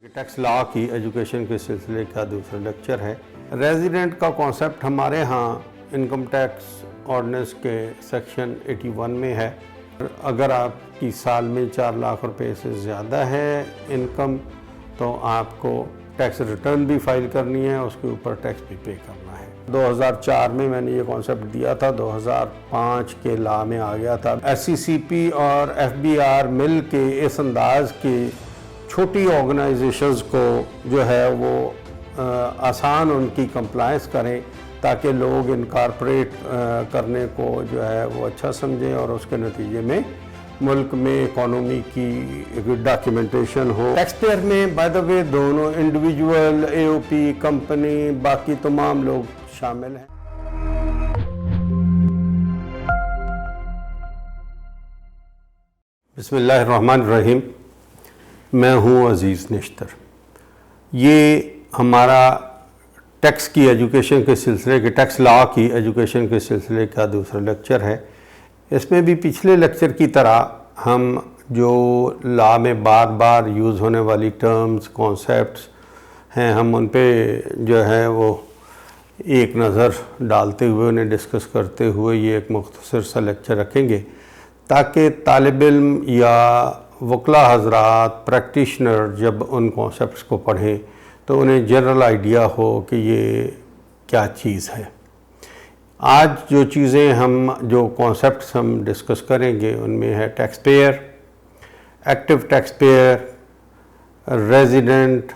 Tax law की education के सिलसिले का दूसरा लेक्चर है। रेजिडेंट का कॉन्सेप्ट हमारे यहाँ इनकम टैक्स ऑर्डिनेंस के सेक्शन 81 में है। अगर आपकी साल में 4 लाख रुपए से ज़्यादा है इनकम तो आपको टैक्स रिटर्न भी फाइल करनी है, उसके ऊपर टैक्स भी पे करना है। 2004 में मैंने ये कॉन्सेप्ट दिया था, 2005 के लॉ में आ गया था। SCCP और FBR मिल के इस अंदाज की छोटी ऑर्गेनाइजेशंस को जो है वो आसान उनकी कंप्लायंस करें ताकि लोग इनकॉर्पोरेट करने को जो है वो अच्छा समझें और उसके नतीजे में मुल्क में इकोनॉमी की डॉक्यूमेंटेशन हो। टैक्स पेयर में बाय द वे दोनों इंडिविजुअल, AOP, कंपनी, बाकी तमाम लोग शामिल हैं। बिस्मिल्लाहिर्रहमानिर्रहीम। मैं हूँ अज़ीज़ निश्तर। ये हमारा टैक्स की एजुकेशन के सिलसिले के टैक्स लॉ की एजुकेशन के सिलसिले का दूसरा लेक्चर है। इसमें भी पिछले लेक्चर की तरह हम जो लॉ में बार बार यूज़ होने वाली टर्म्स, कॉन्सेप्ट्स हैं, हम उन पे जो है वो एक नज़र डालते हुए उन्हें डिस्कस करते हुए ये एक मुख्तसर सा लेक्चर रखेंगे ताकि तालिब इल्म या वकला हज़रात, प्रैक्टिशनर जब उन कॉन्सेप्ट्स को पढ़ें तो उन्हें जनरल आइडिया हो कि ये क्या चीज़ है। आज जो चीज़ें जो कॉन्सेप्ट्स हम डिस्कस करेंगे उनमें है tax payer, active tax pair, resident,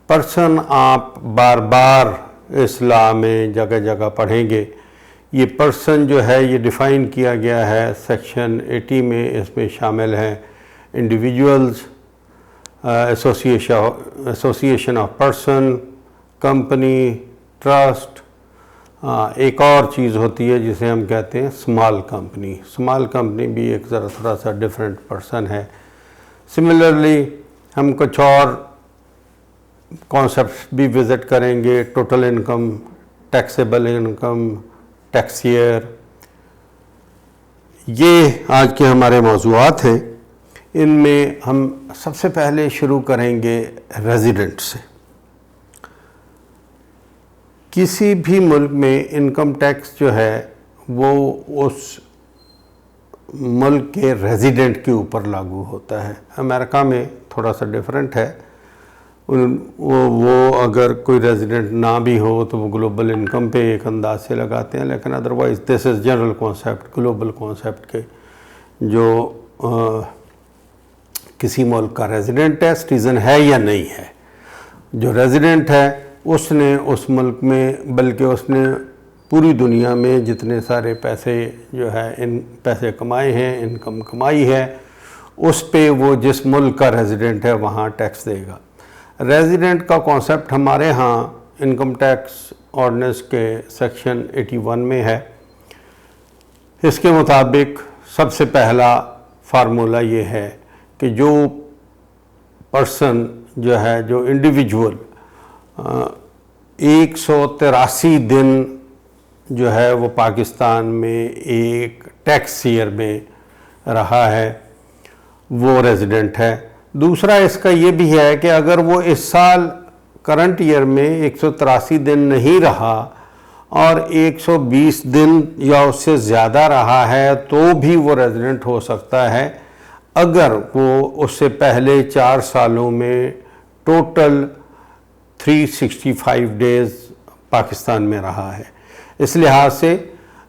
person आप बार बार इस लॉ में जगह जगह पढ़ेंगे। ये पर्सन जो है ये डिफ़ाइन किया गया है सेक्शन 80 में। इसमें शामिल हैं individuals, association of person, company, trust. एक और चीज़ होती है जिसे हम कहते हैं स्मॉल कंपनी। स्मॉल कंपनी भी एक थोड़ा सा डिफरेंट पर्सन है। सिमिलरली हम कुछ और कॉन्सेप्ट्स भी विज़िट करेंगे। Total income, taxable income, tax year, ये आज के हमारे मौज़ूआत हैं। इनमें हम सबसे पहले शुरू करेंगे रेजिडेंट से। किसी भी मुल्क में इनकम टैक्स जो है वो उस मुल्क के रेजिडेंट के ऊपर लागू होता है। अमेरिका में थोड़ा सा डिफरेंट है। वो अगर कोई रेजिडेंट ना भी हो तो वो ग्लोबल इनकम पे एक अंदाज से लगाते हैं, लेकिन otherwise this is general concept, global concept के जो किसी मुल्क का रेजिडेंट है, सिटीज़न है या नहीं है। जो रेजिडेंट है उसने उस मुल्क में, बल्कि उसने पूरी दुनिया में जितने सारे पैसे जो है इन पैसे कमाए हैं, इनकम कमाई है, उस पे वो जिस मुल्क का रेजिडेंट है वहाँ टैक्स देगा। रेजिडेंट का कॉन्सेप्ट हमारे यहाँ इनकम टैक्स ऑर्डिनेंस के सेक्शन 81 में है। इसके मुताबिक सबसे पहला फार्मूला ये है कि जो पर्सन जो है, जो इंडिविजुअल 183 दिन जो है वो पाकिस्तान में एक टैक्स ईयर में रहा है, वो रेजिडेंट है। दूसरा इसका ये भी है कि अगर वो इस साल करंट ईयर में 183 दिन नहीं रहा और 120 दिन या उससे ज़्यादा रहा है तो भी वो रेजिडेंट हो सकता है अगर वो उससे पहले 4 सालों में टोटल 365 डेज़ पाकिस्तान में रहा है। इस लिहाज से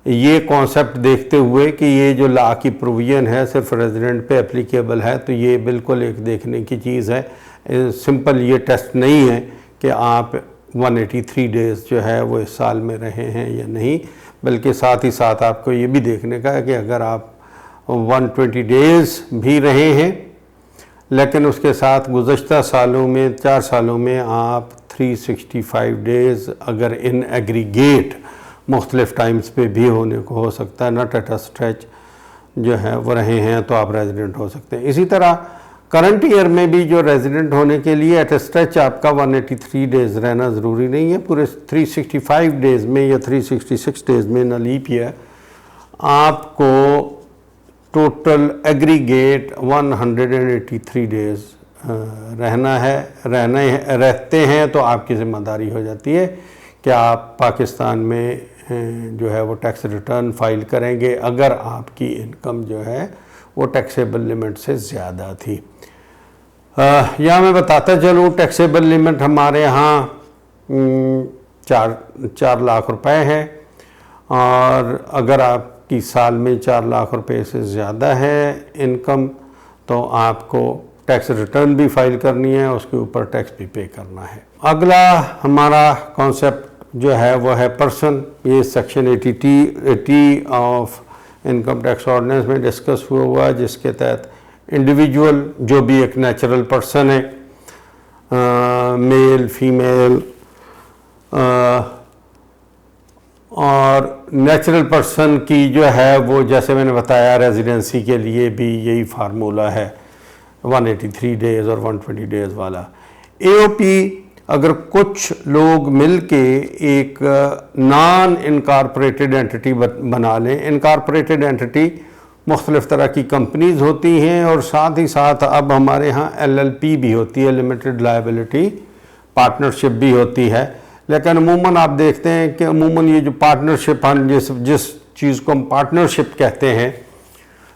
ये कॉन्सेप्ट देखते हुए कि ये जो लॉ की प्रोविज़न है सिर्फ रेजिडेंट पे एप्लीकेबल है, तो ये बिल्कुल एक देखने की चीज़ है। सिंपल ये टेस्ट नहीं है कि आप 183 डेज़ जो है वो इस साल में रहे हैं या नहीं, बल्कि साथ ही साथ आपको ये भी देखने का है कि अगर आप 120 डेज़ भी रहे हैं लेकिन उसके साथ गुज़श्ता सालों में 4 सालों में आप 365 डेज़ अगर इन एग्रीगेट मुख्तलिफ़ टाइम्स पे भी होने को हो सकता है, नॉट एट अ स्ट्रेच जो है वो रहे हैं, तो आप रेजिडेंट हो सकते हैं। इसी तरह करंट ईयर में भी जो रेजिडेंट होने के लिए एट अ स्ट्रेच आपका 183 डेज़ रहना ज़रूरी नहीं है। पूरे 365 डेज़ में या 366 डेज़ में, न लीप ईयर, आपको टोटल एग्रीगेट 183 डेज रहते हैं तो आपकी ज़िम्मेदारी हो जाती है कि आप पाकिस्तान में जो है वो टैक्स रिटर्न फाइल करेंगे अगर आपकी इनकम जो है वो टैक्सेबल लिमिट से ज़्यादा थी। यहाँ मैं बताता चलूँ, टैक्सेबल लिमिट हमारे यहाँ 4 लाख रुपए है, और अगर आपकी साल में 4 लाख रुपए से ज़्यादा है इनकम तो आपको टैक्स रिटर्न भी फाइल करनी है, उसके ऊपर टैक्स भी पे करना है। अगला हमारा कॉन्सेप्ट जो है वो है पर्सन। ये section 80 of income tax ordinance में डिस्कस हुआ है, जिसके तहत इंडिविजुअल जो भी एक नेचुरल पर्सन है, मेल फीमेल, और नेचुरल पर्सन की जो है वो जैसे मैंने बताया रेजिडेंसी के लिए भी यही फार्मूला है 183 डेज़ और 120 डेज़ वाला। एओपी अगर कुछ लोग मिलके एक नॉन इनकॉर्पोरेटेड एंटिटी बना लें, इनकॉर्पोरेटेड एंटिटी मुख्तलिफ़ तरह की कंपनीज़ होती हैं और साथ ही साथ अब हमारे यहाँ LLP भी होती है, लिमिटेड लायबिलिटी पार्टनरशिप भी होती है। लेकिन अमूमन आप देखते हैं कि अमूमन ये जो पार्टनरशिप हम जिस चीज़ को हम पार्टनरशिप कहते हैं,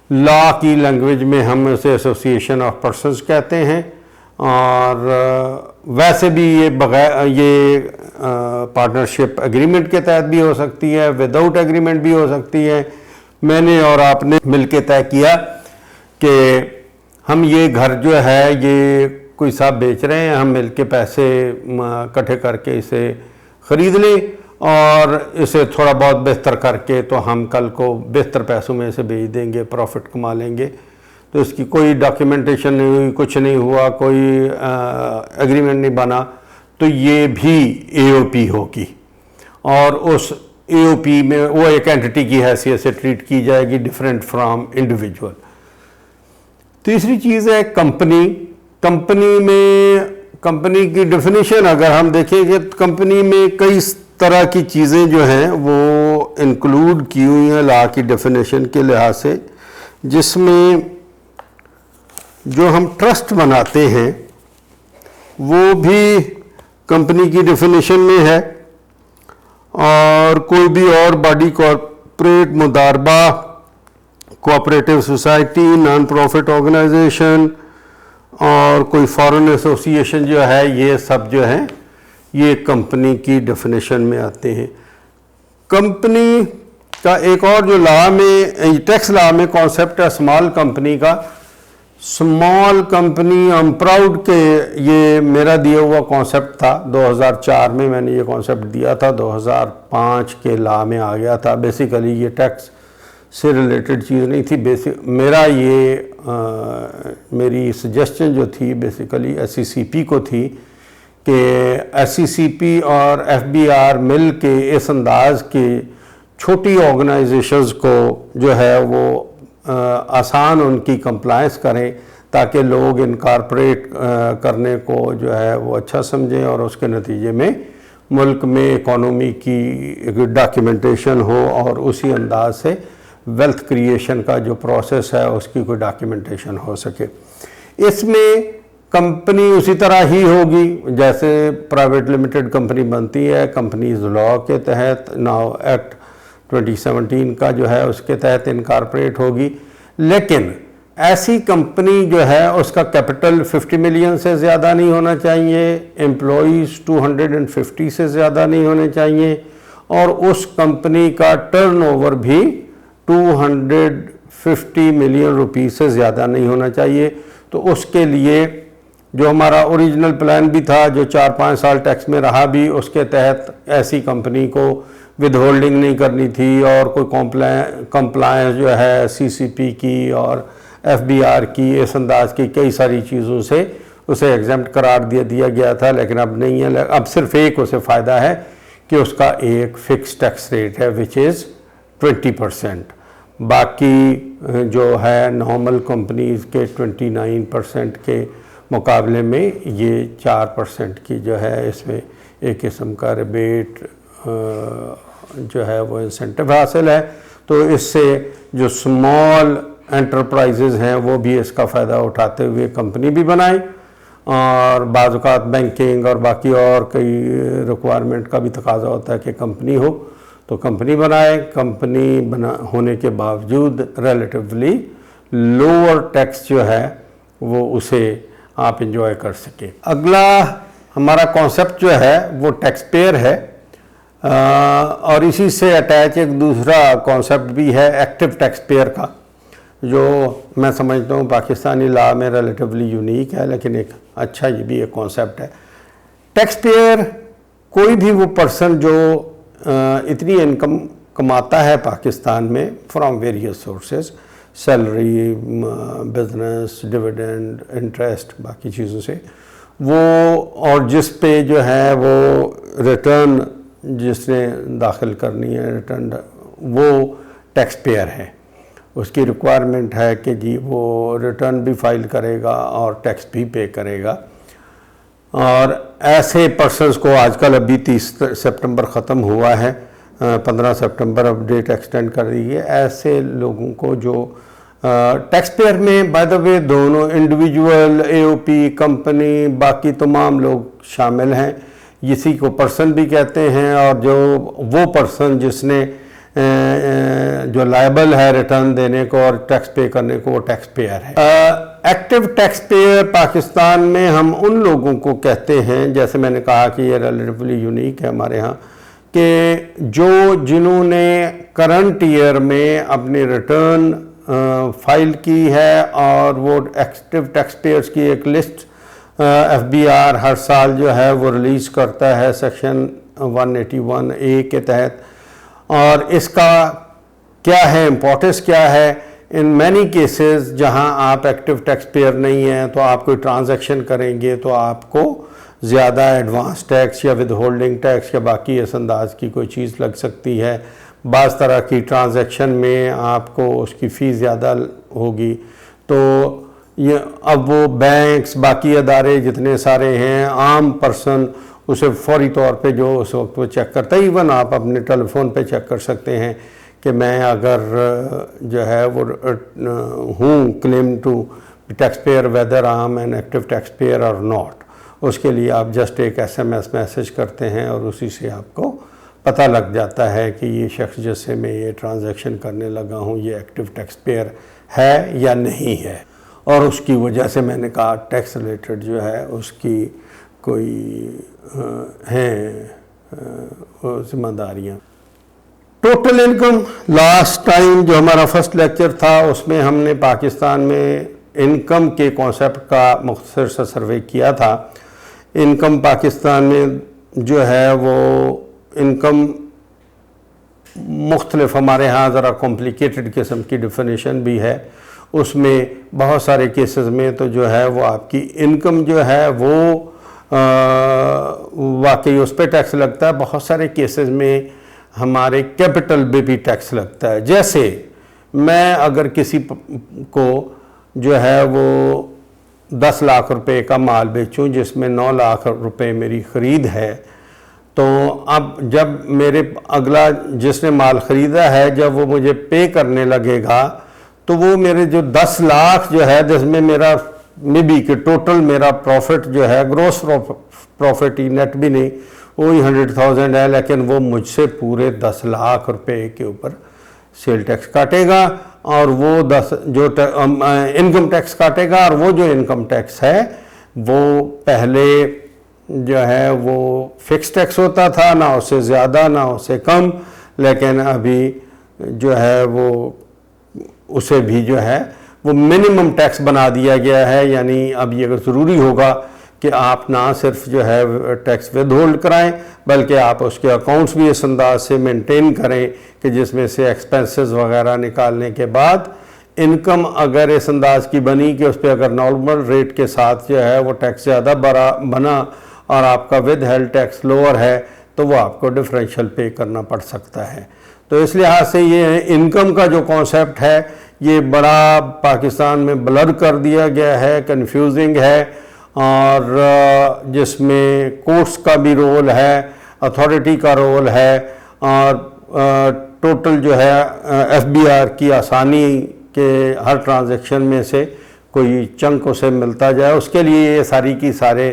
लॉ की लैंग्वेज में हम उसे एसोसिएशन ऑफ पर्सन्स कहते हैं, और वैसे भी ये पार्टनरशिप एग्रीमेंट के तहत भी हो सकती है, विदाउट एग्रीमेंट भी हो सकती है। मैंने और आपने मिलके तय किया कि हम ये घर जो है ये कोई साहब बेच रहे हैं, हम मिलके पैसे इकट्ठे करके इसे ख़रीद लें और इसे थोड़ा बहुत बेहतर करके तो हम कल को बेहतर पैसों में इसे बेच देंगे, प्रॉफिट कमा लेंगे। तो इसकी कोई डॉक्यूमेंटेशन नहीं हुई, कुछ नहीं हुआ, कोई एग्रीमेंट नहीं बना, तो ये भी एओपी होगी और उस एओपी में वो एक एंटिटी की हैसियत से ट्रीट की जाएगी, डिफरेंट फ्रॉम इंडिविजुअल। तीसरी चीज़ है कंपनी। कंपनी की डेफिनेशन अगर हम देखेंगे तो कंपनी में कई तरह की चीज़ें जो हैं वो इंक्लूड की हुई हैं लॉ की डेफिनेशन के लिहाज से, जिसमें जो हम ट्रस्ट बनाते हैं वो भी कंपनी की डेफिनेशन में है, और कोई भी और बॉडी, कॉरपोरेट, मुदारबा, cooperative society, non profit organisation और कोई फॉरेन एसोसिएशन जो है, ये सब जो है ये कंपनी की डेफिनेशन में आते हैं। कंपनी का एक और जो लॉ में, टैक्स लॉ में कॉन्सेप्ट है स्मॉल कंपनी का। Small company, I am proud के ये मेरा दिया हुआ कॉन्सेप्ट था। 2004 में मैंने ये कॉन्सेप्ट दिया था, 2005 के लॉ में आ गया था। बेसिकली ये टैक्स से रिलेटेड चीज़ नहीं थी। मेरा ये मेरी सजेशन जो थी बेसिकली SCCP को थी कि SCCP और FBR मिल के इस अंदाज के छोटी ऑर्गेनाइजेशंस को जो है वो आसान उनकी कंप्लायंस करें, ताकि लोग इनकॉर्पोरेट करने को जो है वो अच्छा समझें और उसके नतीजे में मुल्क में इकोनॉमी की डॉक्यूमेंटेशन हो और उसी अंदाज से वेल्थ क्रिएशन का जो प्रोसेस है उसकी कोई डॉक्यूमेंटेशन हो सके। इसमें कंपनी उसी तरह ही होगी जैसे प्राइवेट लिमिटेड कंपनी बनती है, कंपनीज लॉ के तहत, नाउ एक्ट 2017 का जो है उसके तहत इनकॉर्पोरेट होगी। लेकिन ऐसी कंपनी जो है उसका कैपिटल 50 मिलियन से ज़्यादा नहीं होना चाहिए, एम्प्लॉइज़ 250 से ज़्यादा नहीं होने चाहिए, और उस कंपनी का टर्नओवर भी 250 मिलियन रुपीस से ज़्यादा नहीं होना चाहिए। तो उसके लिए जो हमारा ओरिजिनल प्लान भी था, जो 4-5 साल टैक्स में रहा भी, उसके तहत ऐसी कंपनी को विद होल्डिंग नहीं करनी थी और कोई कंप्लायंस जो है CCP की और FBR की, इस अंदाज की कई सारी चीज़ों से उसे एग्जेम्प्ट करार दिया गया था। लेकिन अब नहीं है। अब सिर्फ एक उसे फ़ायदा है कि उसका एक फ़िक्स टैक्स रेट है विच इज़ 20%। बाकी जो है नॉर्मल कंपनीज़ के 29% के मुकाबले में ये 4% की जो है इसमें एक किस्म का रिबेट जो है वो इंसेंटिव हासिल है। तो इससे जो स्मॉल एंटरप्राइजेज हैं वो भी इसका फ़ायदा उठाते हुए कंपनी भी बनाएं, और बाज़ औक़ात बैंकिंग और बाकी और कई रिक्वायरमेंट का भी तकाजा होता है कि कंपनी हो, तो कंपनी बनाए। कंपनी बना होने के बावजूद रिलेटिवली लोअर टैक्स जो है वो उसे आप इंजॉय कर सके। अगला हमारा कॉन्सेप्ट जो है वो टैक्स पेयर है, और इसी से अटैच एक दूसरा कॉन्सेप्ट भी है एक्टिव टैक्स पेयर का, जो मैं समझता हूँ पाकिस्तानी लॉ में रिलेटिवली यूनिक है, लेकिन एक अच्छा ये भी एक कॉन्सेप्ट है। टैक्स पेयर कोई भी वो पर्सन जो इतनी इनकम कमाता है पाकिस्तान में from various sources, salary, business, dividend, interest, बाकी चीज़ों से, वो और जिस पे जो है वो रिटर्न जिसने दाखिल करनी है रिटर्न, वो टैक्स पेयर है। उसकी रिक्वायरमेंट है कि जी वो रिटर्न भी फाइल करेगा और टैक्स भी पे करेगा। और ऐसे पर्सनस को आजकल अभी 30 सितंबर ख़त्म हुआ है, 15 सितंबर अब डेट एक्सटेंड कर दी है। ऐसे लोगों को जो टैक्स पेयर में बाय द वे दोनों इंडिविजुअल, एओपी, कंपनी, बाकी तमाम लोग शामिल हैं। इसी को पर्सन भी कहते हैं, और जो वो पर्सन जिसने जो लायबल है रिटर्न देने को और टैक्स पे करने को, वो टैक्स पेयर है। एक्टिव टैक्स पेयर पाकिस्तान में हम उन लोगों को कहते हैं, जैसे मैंने कहा कि ये रिलेटिवली यूनिक है हमारे यहाँ, कि जिन्होंने करंट ईयर में अपनी रिटर्न फाइल की है, और वो एक्टिव टैक्स पेयर्स की एक लिस्ट FBR हर साल जो है वो रिलीज़ करता है सेक्शन 181A के तहत। और इसका क्या है, इम्पोर्टेंस क्या है? इन मैनी केसेस जहां आप एक्टिव टैक्स पेयर नहीं हैं, तो आप कोई ट्रांजैक्शन करेंगे तो आपको ज़्यादा एडवांस टैक्स या विद होल्डिंग टैक्स या बाकी इस अंदाज की कोई चीज़ लग सकती है। बाज़ तरह की ट्रांजैक्शन में आपको उसकी फ़ीस ज़्यादा होगी। तो ये अब वो बैंक्स, बाकी अदारे जितने सारे हैं, आम पर्सन उसे फौरी तौर पे जो उस वक्त वो चेक करता है। इवन आप अपने टेलीफोन पे चेक कर सकते हैं कि मैं अगर जो है वो हूँ claim to tax payer, whether I am an active tax payer और नॉट। उसके लिए आप जस्ट एक SMS मैसेज करते हैं और उसी से आपको पता लग जाता है कि ये शख्स जिससे मैं ये ट्रांजैक्शन करने लगा हूँ ये एक्टिव टैक्स पेयर है या नहीं है। और उसकी वजह से मैंने कहा टैक्स रिलेटेड जो है उसकी कोई जिम्मेदारियाँ। टोटल इनकम, लास्ट टाइम जो हमारा फर्स्ट लेक्चर था उसमें हमने पाकिस्तान में इनकम के कॉन्सेप्ट का मुख्तसर सा सर्वे किया था। इनकम पाकिस्तान में जो है वो इनकम मुख्तलिफ, हमारे यहाँ ज़रा कॉम्प्लिकेटेड किस्म की डिफिनेशन भी है। उसमें बहुत सारे केसेस में तो जो है वो आपकी इनकम जो है वो वाकई उस पर टैक्स लगता है। बहुत सारे केसेस में हमारे कैपिटल पे भी टैक्स लगता है। जैसे मैं अगर किसी को जो है वो 10 लाख रुपए का माल बेचूं जिसमें 9 लाख रुपए मेरी ख़रीद है, तो अब जब मेरे अगला जिसने माल ख़रीदा है जब वो मुझे पे करने लगेगा तो वो मेरे जो 10 लाख जो है जिसमें मेरा मे बी कि टोटल मेरा प्रॉफिट जो है ग्रॉस प्रॉफिट ही, नेट भी नहीं, वही 100,000 है, लेकिन वो मुझसे पूरे 10 लाख रुपए के ऊपर सेल टैक्स काटेगा और वो 10 जो इनकम टैक्स काटेगा। और वो जो इनकम टैक्स है वो पहले जो है वो फिक्स टैक्स होता था, ना उससे ज़्यादा ना उससे कम, लेकिन अभी जो है वो उसे भी जो है वो मिनिमम टैक्स बना दिया गया है। यानी अब ये अगर ज़रूरी होगा कि आप ना सिर्फ जो है टैक्स विद होल्ड कराएं बल्कि आप उसके अकाउंट्स भी इस अंदाज से मेंटेन करें कि जिसमें से एक्सपेंसेस वगैरह निकालने के बाद इनकम अगर इस अंदाज की बनी कि उस पर अगर नॉर्मल रेट के साथ जो है वो टैक्स ज़्यादा बना और आपका विद हेल्ड टैक्स लोअर है तो वो आपको डिफरेंशियल पे करना पड़ सकता है। तो इस लिहाज से ये इनकम का जो कॉन्सेप्ट है ये बड़ा पाकिस्तान में ब्लर कर दिया गया है, कंफ्यूजिंग है, और जिसमें कोर्ट्स का भी रोल है, अथॉरिटी का रोल है, और टोटल जो है FBR की आसानी कि हर ट्रांजैक्शन में से कोई चंक उसे मिलता जाए, उसके लिए ये सारी की सारे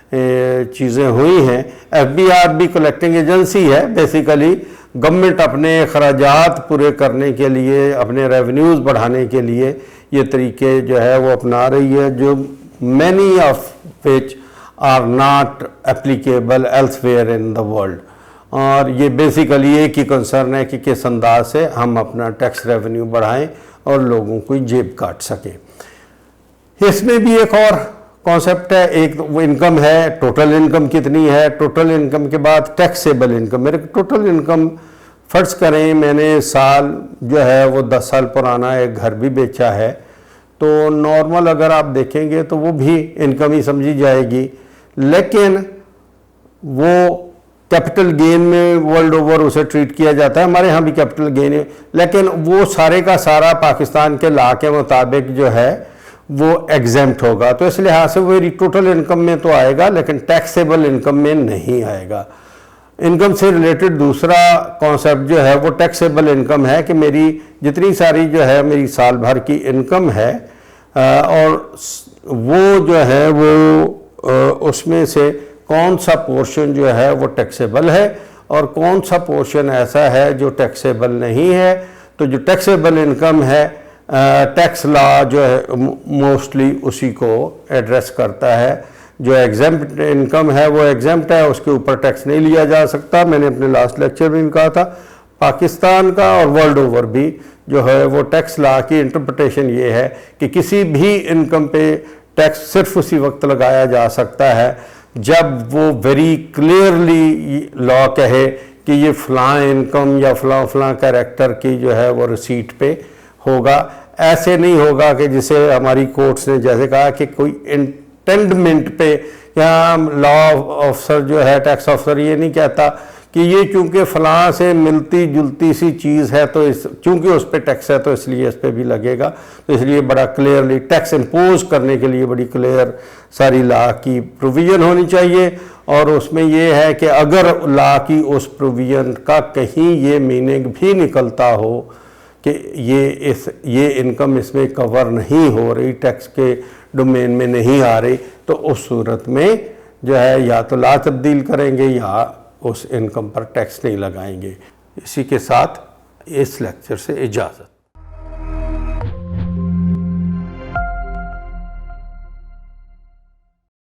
चीज़ें हुई हैं। एफबीआर भी कलेक्टिंग एजेंसी है, बेसिकली गवर्नमेंट अपने अखराजात पूरे करने के लिए, अपने रेवेन्यूज़ बढ़ाने के लिए ये तरीके जो है वो अपना रही है, जो many of which are not applicable elsewhere in the world. और ये बेसिकली एक ही कंसर्न है कि किस अंदाज से हम अपना टैक्स रेवेन्यू बढ़ाएं और लोगों को जेब काट सकें। इसमें भी एक और कॉन्सेप्ट है, एक वो इनकम है, टोटल इनकम कितनी है, टोटल इनकम के बाद टैक्सेबल इनकम। मेरे टोटल इनकम फ़र्ज़ करें मैंने साल जो है वो 10 साल पुराना एक घर भी बेचा है, तो नॉर्मल अगर आप देखेंगे तो वो भी इनकम ही समझी जाएगी, लेकिन वो कैपिटल गेन में वर्ल्ड ओवर उसे ट्रीट किया जाता है, हमारे यहाँ भी कैपिटल गेन है, लेकिन वो सारे का सारा पाकिस्तान के लॉ के मुताबिक जो है वो एग्जेम्प्ट होगा। तो इस लिहाज से वो टोटल इनकम में तो आएगा, लेकिन टैक्सेबल इनकम में नहीं आएगा। इनकम से रिलेटेड दूसरा कॉन्सेप्ट जो है वो टैक्सेबल इनकम है कि मेरी जितनी सारी जो है मेरी साल भर की इनकम है और वो जो है वो उसमें से कौन सा पोर्शन जो है वो टैक्सेबल है और कौन सा पोर्शन ऐसा है जो टैक्सेबल नहीं है। तो जो टैक्सेबल इनकम है, टैक्स लॉ जो है मोस्टली उसी को एड्रेस करता है। जो एग्जेम्प्ट इनकम है वो एग्जेम्प्ट है, उसके ऊपर टैक्स नहीं लिया जा सकता। मैंने अपने लास्ट लेक्चर में भी कहा था, पाकिस्तान का और वर्ल्ड ओवर भी जो है वो टैक्स लॉ की इंटरप्रिटेशन ये है कि किसी भी इनकम पे टैक्स सिर्फ उसी वक्त लगाया जा सकता है जब वो वेरी क्लियरली लॉ कहे कि ये फ़लाँ इनकम या फ़लाँ कैरेक्टर की जो है वो रिसीट पे होगा। ऐसे नहीं होगा कि जिसे हमारी कोर्ट्स ने जैसे कहा कि कोई इंटेंडमेंट पे, या लॉ ऑफिसर जो है टैक्स ऑफिसर ये नहीं कहता कि ये चूंकि फ़लाँ से मिलती जुलती सी चीज़ है तो इस चूंकि उस पर टैक्स है तो इसलिए इस पर भी लगेगा। तो इसलिए बड़ा क्लियरली टैक्स इम्पोज करने के लिए बड़ी क्लियर सारी लॉ की प्रोविज़न होनी चाहिए। और उसमें ये है कि अगर लॉ की उस प्रोविज़न का कहीं ये मीनिंग भी निकलता हो कि ये इनकम इसमें कवर नहीं हो रही, टैक्स के डोमेन में नहीं आ रही, तो उस सूरत में जो है या तो लॉ तब्दील करेंगे या उस इनकम पर टैक्स नहीं लगाएंगे। इसी के साथ इस लेक्चर से इजाज़त।